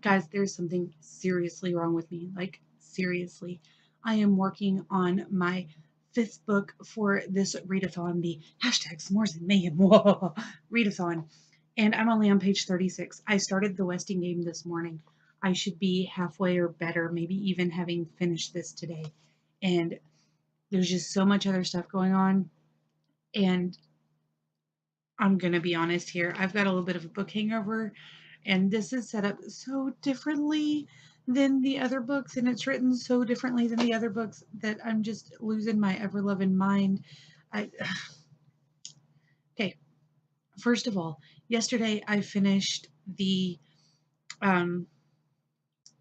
Guys, there's something seriously wrong with me. Like, seriously. I am working on my 5th book for this readathon, the hashtag S'mores and Mayhem readathon. And I'm only on page 36. I started the Westing game this morning. I should be halfway or better, maybe even having finished this today. And there's just so much other stuff going on. And I'm going to be honest here. I've got a little bit of a book hangover, and this is set up so differently than the other books, and it's written so differently than the other books that I'm just losing my ever-loving mind. I Okay, first of all, yesterday I finished um,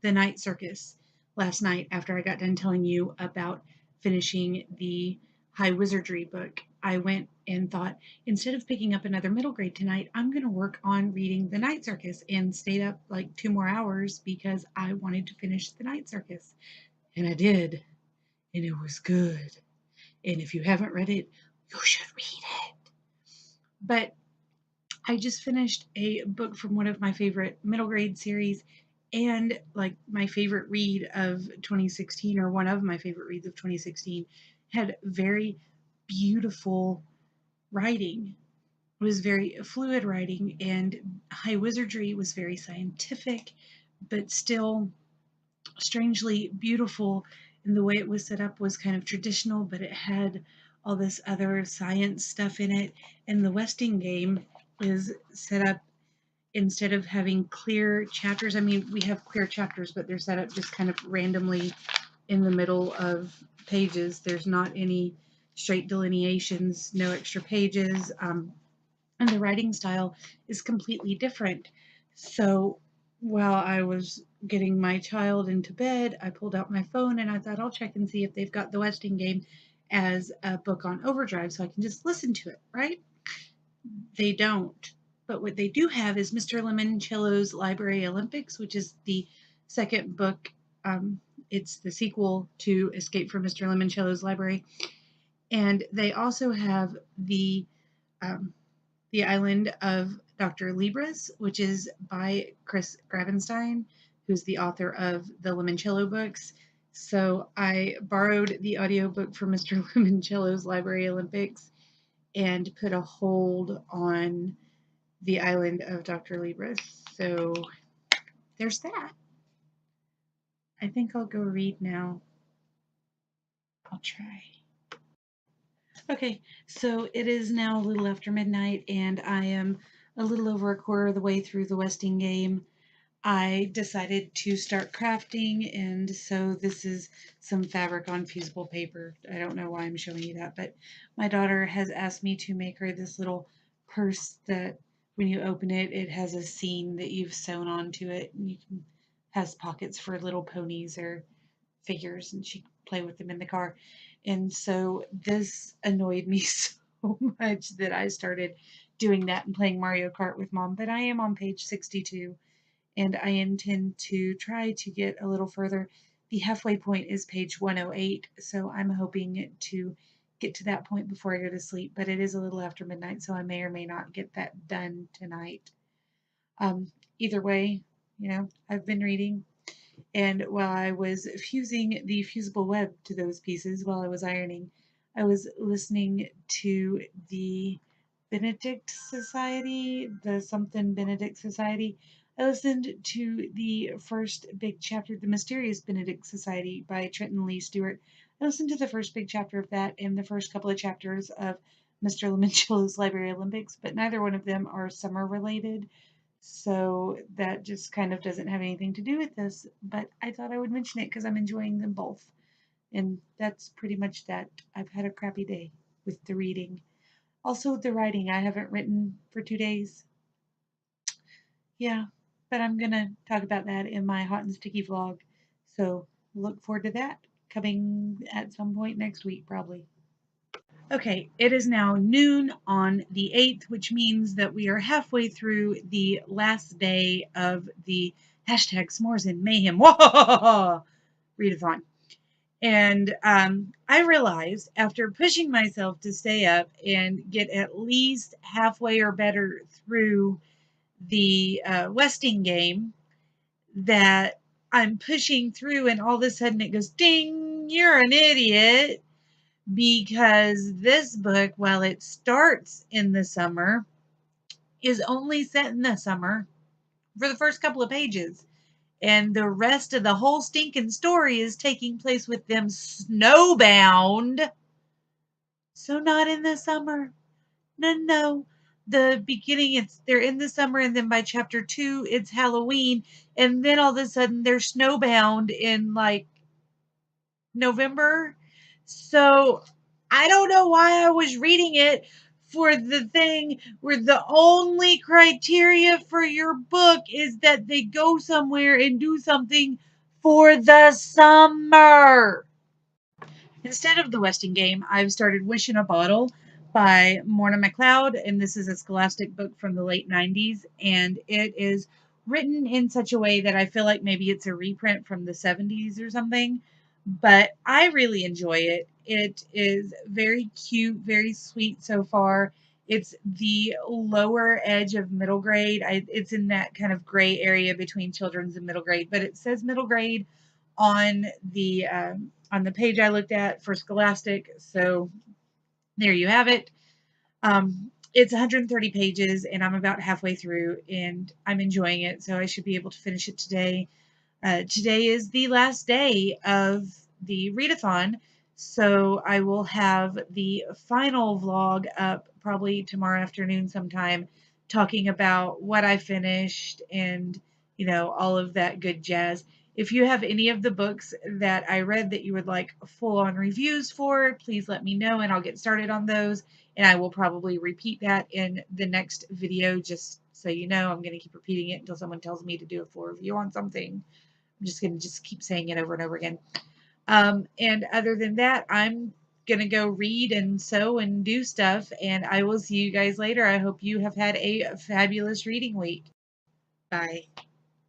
the Night Circus last night after I got done telling you about finishing the High Wizardry book. I went and thought, instead of picking up another middle grade tonight, I'm going to work on reading the Night Circus, and stayed up like 2 more hours because I wanted to finish the Night Circus. And I did, and it was good. And if you haven't read it, you should read it. But I just finished a book from one of my favorite middle grade series, and like my favorite read of 2016, or one of my favorite reads of 2016, had very beautiful writing. It was very fluid writing, and High Wizardry was very scientific, but still strangely beautiful. And the way it was set up was kind of traditional, but it had all this other science stuff in it. And the Westing game is set up, instead of having clear chapters, I mean, we have clear chapters, but they're set up just kind of randomly in the middle of pages. There's not any straight delineations, no extra pages, and the writing style is completely different. So while I was getting my child into bed, I pulled out my phone and I thought I'll check and see if they've got the Westing game as a book on overdrive so I can just listen to it, right? They don't. But what they do have is Mr. Limoncello's Library Olympics, which is the second book. It's the sequel to Escape from Mr. Limoncello's Library. And they also have the Island of Dr. Libris, which is by Chris Gravenstein, who's the author of the Limoncello books. So I borrowed the audiobook from Mr. Limoncello's Library Olympics and put a hold on the Island of Dr. Libris. So there's that. I think I'll go read now. I'll try. Okay, so it is now a little after midnight, and I am a little over a quarter of the way through the Westing game. I decided to start crafting, and so this is some fabric on fusible paper. I don't know why I'm showing you that, but my daughter has asked me to make her this little purse that when you open it, it has a scene that you've sewn onto it, and has pockets for little ponies or figures, and she can play with them in the car. And so this annoyed me so much that I started doing that and playing Mario Kart with Mom. But I am on page 62, and I intend to try to get a little further. The halfway point is page 108, so I'm hoping to get to that point before I go to sleep. But it is a little after midnight, so I may or may not get that done tonight. Either way, I've been reading. And while I was fusing the fusible web to those pieces while I was ironing, I was listening to the Benedict Society, the something Benedict Society. I listened to the first big chapter, The Mysterious Benedict Society by Trenton Lee Stewart. I listened to the first big chapter of that and the first couple of chapters of Mr. Limoncello's Library Olympics, but neither one of them are summer related. So that just kind of doesn't have anything to do with this, but I thought I would mention it because I'm enjoying them both. And that's pretty much that. I've had a crappy day with the reading. Also, the writing. I haven't written for 2 days. Yeah, but I'm going to talk about that in my hot and sticky vlog. So look forward to that coming at some point next week, probably. Okay, it is now noon on the 8th, which means that we are halfway through the last day of the hashtag S'mores and Mayhem readathon. And I realized after pushing myself to stay up and get at least halfway or better through the Westing game that I'm pushing through, and all of a sudden it goes, ding, you're an idiot. Because this book, while it starts in the summer, is only set in the summer for the first couple of pages. And the rest of the whole stinking story is taking place with them snowbound. So not in the summer. No. The beginning, they're in the summer, and then by chapter 2, it's Halloween, and then all of a sudden they're snowbound in like November. So I don't know why I was reading it for the thing where the only criteria for your book is that they go somewhere and do something for the summer. Instead of the Westing game, I've started Wish in a Bottle by Morna MacLeod, and this is a Scholastic book from the late 90s, and it is written in such a way that I feel like maybe it's a reprint from the 70s or something, but I really enjoy it. It is very cute, very sweet so far. It's the lower edge of middle grade. It's in that kind of gray area between children's and middle grade, but it says middle grade on the page I looked at for Scholastic. So there you have it. It's 130 pages, and I'm about halfway through, and I'm enjoying it. So I should be able to finish it today. Today is the last day of the readathon, so I will have the final vlog up probably tomorrow afternoon sometime, talking about what I finished and, all of that good jazz. If you have any of the books that I read that you would like full-on reviews for, please let me know, and I'll get started on those, and I will probably repeat that in the next video, just so you know. I'm going to keep repeating it until someone tells me to do a full review on something. I'm just going to keep saying it over and over again. And other than that, I'm going to go read and sew and do stuff, and I will see you guys later. I hope you have had a fabulous reading week. Bye.